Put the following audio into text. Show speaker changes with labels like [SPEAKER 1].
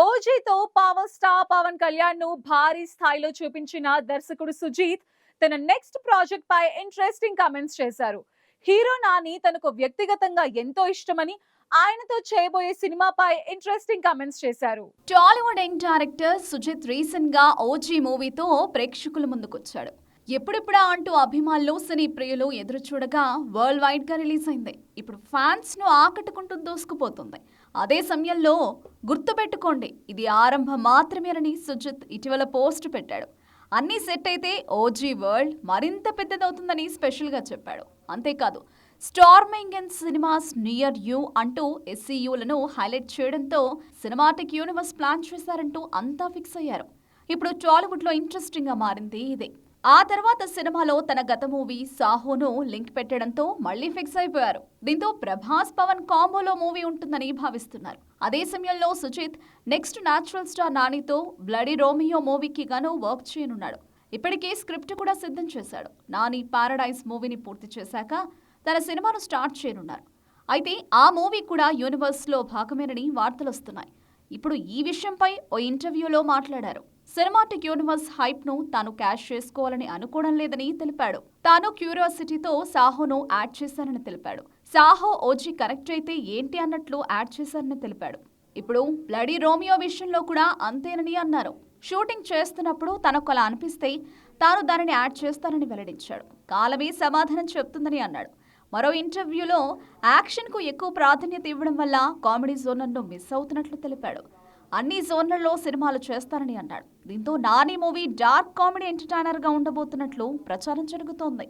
[SPEAKER 1] ఓజీతో power star Pawan Kalyan ను భారీ స్థాయిలో చూపించిన దర్శకుడు సుజీత్ తన నెక్స్ట్ ప్రాజెక్ట్ పై ఇంట్రెస్టింగ్ కామెంట్స్ చేశారు. హీరో నాని తనకు వ్యక్తిగతంగా ఎంతో ఇష్టమని, ఆయనతో చేయబోయే సినిమాపై ఇంట్రెస్టింగ్ కామెంట్స్ చేశారు.
[SPEAKER 2] Tollywood young director Sujeeth recent గా ఓజీ మూవీతో ప్రేక్షకుల ముందుకొచ్చాడు. ఎప్పుడెప్పుడా అంటూ అభిమానులు సినీ ప్రియులు ఎదురు చూడగా వరల్డ్ వైడ్ గా రిలీజ్ అయింది. ఇప్పుడు ఫ్యాన్స్ ను ఆకట్టుకుంటూ దూసుకుపోతుంది. అదే సమయంలో గుర్తుపెట్టుకోండి, ఇది ఆరంభం మాత్రమేనని సుజిత్ ఇటీవల పోస్ట్ పెట్టాడు. అన్నీ సెట్ అయితే ఓజీ వరల్డ్ మరింత పెద్దదవుతుందని స్పెషల్ గా చెప్పాడు. అంతేకాదు, storming and cinemas near you అంటూ ఎస్సీయూలను హైలైట్ చేయడంతో సినిమాటిక్ యూనివర్స్ ప్లాన్ చేశారంటూ అంతా ఫిక్స్ అయ్యారు. ఇప్పుడు టాలీవుడ్ లో ఇంట్రెస్టింగ్ గా మారింది ఇదే. ఆ తర్వాత సినిమాలో తన గత మూవీ సాహోను లింక్ పెట్టడంతో మళ్లీ ఫిక్స్ అయిపోయారు. దీంతో ప్రభాస్ పవన్ కాంబోలో మూవీ ఉంటుందని భావిస్తున్నారు. అదే సమయంలో సుజిత్ నెక్స్ట్ న్యాచురల్ స్టార్ నానితో బ్లడీ రోమియో మూవీకి గాను వర్క్ చేయనున్నాడు. ఇప్పటికే స్క్రిప్ట్ కూడా సిద్ధం చేశాడు. నాని పారడైజ్ మూవీని పూర్తి చేశాక తన సినిమాను స్టార్ట్ చేయనున్నారు. అయితే ఆ మూవీ కూడా యూనివర్స్ లో భాగమేనని వార్తలొస్తున్నాయి. ఇప్పుడు ఈ విషయంపై ఓ ఇంటర్వ్యూలో మాట్లాడారు. సినిమాటిక్ యూనివర్స్ హైప్ ను తాను క్యాష్ చేసుకోవాలని అనుకోవడం లేదని తెలిపాడు. తాను క్యూరియాసిటీతో సాహోను యాడ్ చేశానని తెలిపాడు. సాహో ఓజీ కరెక్ట్ అయితే ఏంటి అన్నట్లు యాడ్ చేశారని తెలిపాడు. ఇప్పుడు బ్లడీ రోమియో విషయంలో కూడా అంతేనని అన్నారు. షూటింగ్ చేస్తున్నప్పుడు తనకు అలా అనిపిస్తే తాను దానిని యాడ్ చేస్తానని వెల్లడించాడు. కాలమే సమాధానం చెప్తుందని అన్నాడు. మరో ఇంటర్వ్యూలో యాక్షన్కు ఎక్కువ ప్రాధాన్యత ఇవ్వడం వల్ల కామెడీ జోనర్ను మిస్ అవుతున్నట్లు తెలిపాడు. అన్ని జోన్లలో సినిమాలు చేస్తారని అన్నాడు. దీంతో Nani movie dark comedy entertainer గా ఉండబోతున్నట్లు ప్రచారం జరుగుతోంది.